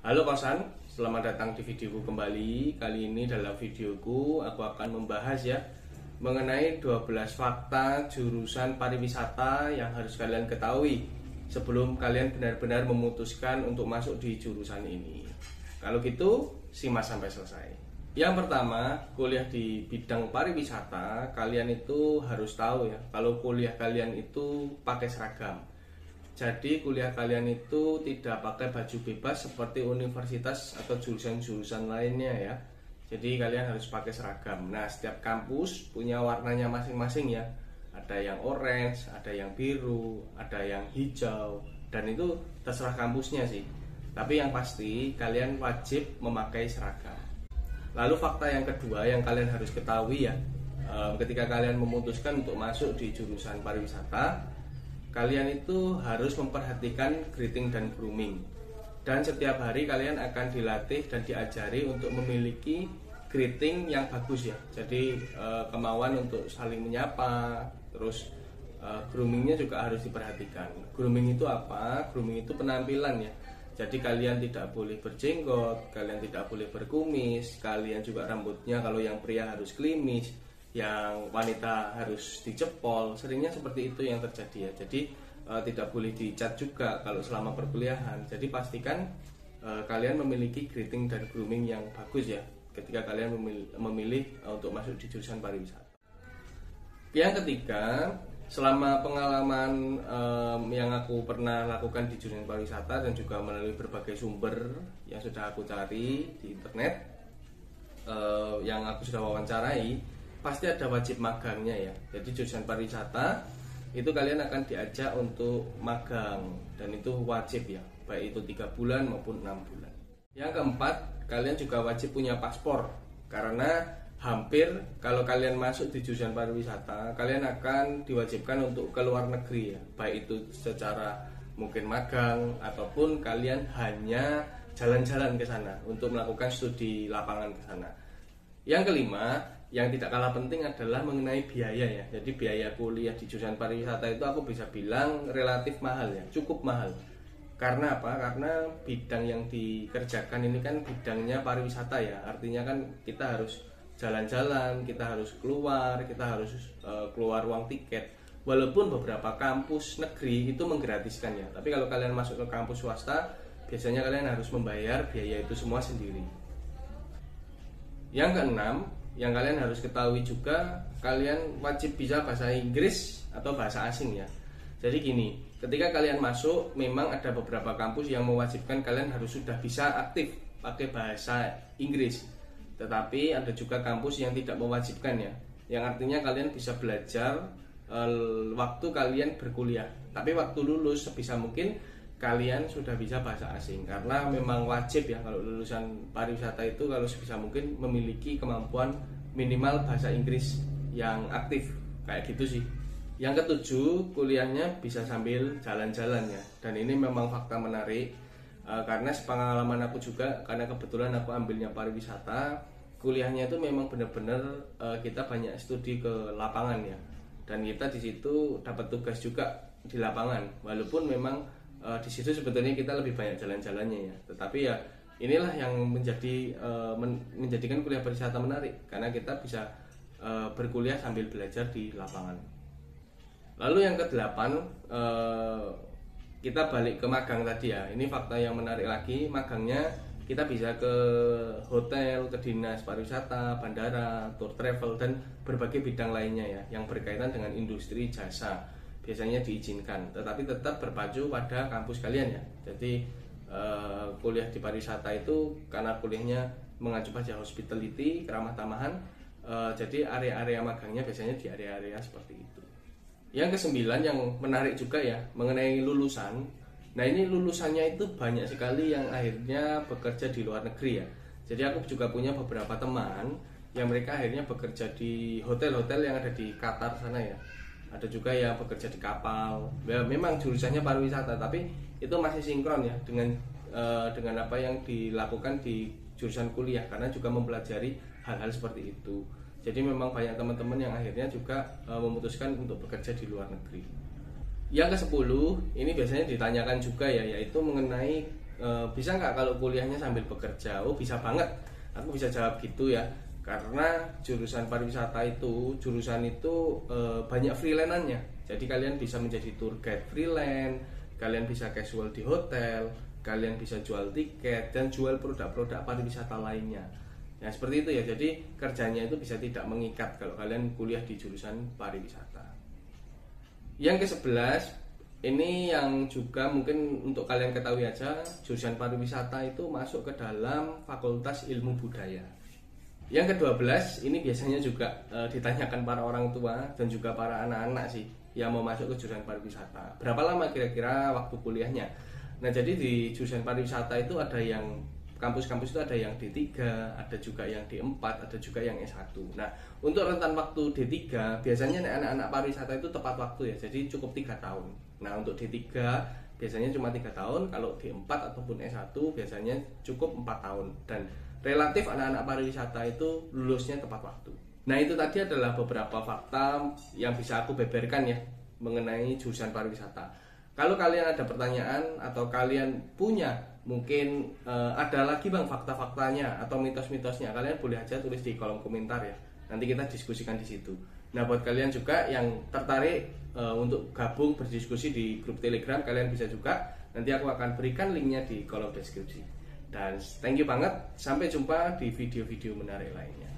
Halo kosan, selamat datang di videoku kembali. Kali ini dalam videoku aku akan membahas mengenai 12 fakta jurusan pariwisata yang harus kalian ketahui sebelum kalian benar-benar memutuskan untuk masuk di jurusan ini. Kalau gitu, simak sampai selesai. Yang pertama, kuliah di bidang pariwisata, kalian itu harus tahu kalau kuliah kalian itu pakai seragam. Jadi kuliah kalian itu tidak pakai baju bebas seperti universitas atau jurusan-jurusan lainnya. Jadi kalian harus pakai seragam. Nah, setiap kampus punya warnanya masing-masing ya. Ada yang orange, ada yang biru, ada yang hijau, dan itu terserah kampusnya sih. Tapi yang pasti kalian wajib memakai seragam. Lalu fakta yang kedua yang kalian harus ketahui ketika kalian memutuskan untuk masuk di jurusan pariwisata, kalian itu harus memperhatikan greeting dan grooming. Dan setiap hari kalian akan dilatih dan diajari untuk memiliki greeting yang bagus ya. Jadi kemauan untuk saling menyapa, terus groomingnya juga harus diperhatikan. Grooming itu apa? Grooming itu penampilan ya. Jadi kalian tidak boleh berjenggot, kalian tidak boleh berkumis, kalian juga rambutnya kalau yang pria harus klimis, yang wanita harus dicepol. Seringnya seperti itu yang terjadi ya. Jadi tidak boleh dicat juga kalau selama perkuliahan. Jadi pastikan kalian memiliki greeting dan grooming yang bagus ya ketika kalian memilih untuk masuk di jurusan pariwisata. Yang ketiga, selama pengalaman yang aku pernah lakukan di jurusan pariwisata dan juga melalui berbagai sumber yang sudah aku cari di internet, yang aku sudah wawancarai, pasti ada wajib magangnya ya. Jadi jurusan pariwisata itu kalian akan diajak untuk magang, dan itu wajib ya, baik itu 3 bulan maupun 6 bulan. Yang keempat, kalian juga wajib punya paspor, karena hampir kalau kalian masuk di jurusan pariwisata, kalian akan diwajibkan untuk ke luar negeri ya, baik itu secara mungkin magang ataupun kalian hanya jalan-jalan ke sana untuk melakukan studi lapangan ke sana. Yang kelima, yang tidak kalah penting adalah mengenai biaya ya. Jadi biaya kuliah di jurusan pariwisata itu aku bisa bilang relatif mahal ya, cukup mahal. Karena apa? Karena bidang yang dikerjakan ini kan bidangnya pariwisata ya. Artinya kan kita harus jalan-jalan, kita harus keluar, kita harus keluar uang tiket. Walaupun beberapa kampus negeri itu menggratiskan ya. Tapi kalau kalian masuk ke kampus swasta, biasanya kalian harus membayar biaya itu semua sendiri. Yang keenam, yang kalian harus ketahui juga, kalian wajib bisa bahasa Inggris atau bahasa asing ya. Jadi gini, ketika kalian masuk, memang ada beberapa kampus yang mewajibkan kalian harus sudah bisa aktif pakai bahasa Inggris. Tetapi ada juga kampus yang tidak mewajibkan ya, yang artinya kalian bisa belajar waktu kalian berkuliah. Tapi waktu lulus sebisa mungkin kalian sudah bisa bahasa asing, karena memang wajib ya kalau lulusan pariwisata itu kalau sebisa mungkin memiliki kemampuan minimal bahasa Inggris yang aktif, kayak gitu sih. Yang ketujuh, kuliahnya bisa sambil jalan-jalan ya, dan ini memang fakta menarik karena sepengalaman aku juga, karena kebetulan aku ambilnya pariwisata, kuliahnya itu memang benar-benar kita banyak studi ke lapangan ya, dan kita di situ dapat tugas juga di lapangan, walaupun memang di situ sebetulnya kita lebih banyak jalan-jalannya ya. Tetapi ya inilah yang menjadikan kuliah pariwisata menarik, karena kita bisa berkuliah sambil belajar di lapangan. Lalu yang kedelapan, kita balik ke magang tadi ya. Ini fakta yang menarik lagi. Magangnya kita bisa ke hotel, ke dinas pariwisata, bandara, tour travel, dan berbagai bidang lainnya ya yang berkaitan dengan industri jasa. Biasanya diizinkan, tetapi tetap berpacu pada kampus kalian ya. Jadi kuliah di pariwisata itu karena kuliahnya mengacu pada hospitality, keramah tamahan, jadi area-area magangnya biasanya di area-area seperti itu. Yang kesembilan yang menarik juga ya, mengenai lulusan. Nah, ini lulusannya itu banyak sekali yang akhirnya bekerja di luar negeri ya. Jadi aku juga punya beberapa teman yang mereka akhirnya bekerja di hotel-hotel yang ada di Qatar sana ya. Ada juga yang bekerja di kapal. Ya, memang jurusannya pariwisata, tapi itu masih sinkron ya dengan apa yang dilakukan di jurusan kuliah, karena juga mempelajari hal-hal seperti itu. Jadi memang banyak teman-teman yang akhirnya juga memutuskan untuk bekerja di luar negeri. Yang ke-10, ini biasanya ditanyakan juga ya, yaitu mengenai bisa nggak kalau kuliahnya sambil bekerja? Oh bisa banget, aku bisa jawab gitu ya. Karena jurusan pariwisata itu banyak freelance-nya. Jadi kalian bisa menjadi tour guide freelance, kalian bisa casual di hotel, kalian bisa jual tiket dan jual produk-produk pariwisata lainnya. Ya seperti itu ya. Jadi kerjanya itu bisa tidak mengikat kalau kalian kuliah di jurusan pariwisata. Yang ke-11 ini yang juga mungkin untuk kalian ketahui aja, jurusan pariwisata itu masuk ke dalam Fakultas Ilmu Budaya. Yang ke-12 ini biasanya juga ditanyakan para orang tua dan juga para anak-anak sih yang mau masuk ke jurusan pariwisata. Berapa lama kira-kira waktu kuliahnya? Nah, jadi di jurusan pariwisata itu ada yang kampus-kampus itu ada yang D3, ada juga yang D4, ada juga yang S1. Nah, untuk rentan waktu D3 biasanya anak-anak pariwisata itu tepat waktu ya. Jadi cukup 3 tahun. Nah, untuk D3 biasanya cuma 3 tahun, kalau D4 ataupun S1 biasanya cukup 4 tahun dan relatif anak-anak pariwisata itu lulusnya tepat waktu. Nah, itu tadi adalah beberapa fakta yang bisa aku beberkan ya mengenai jurusan pariwisata. Kalau kalian ada pertanyaan atau kalian punya mungkin ada lagi bang fakta-faktanya atau mitos-mitosnya, kalian boleh aja tulis di kolom komentar ya. Nanti kita diskusikan di situ. Nah, buat kalian juga yang tertarik untuk gabung berdiskusi di grup Telegram, kalian bisa juga. Nanti aku akan berikan linknya di kolom deskripsi. Dan thank you banget. Sampai jumpa di video-video menarik lainnya.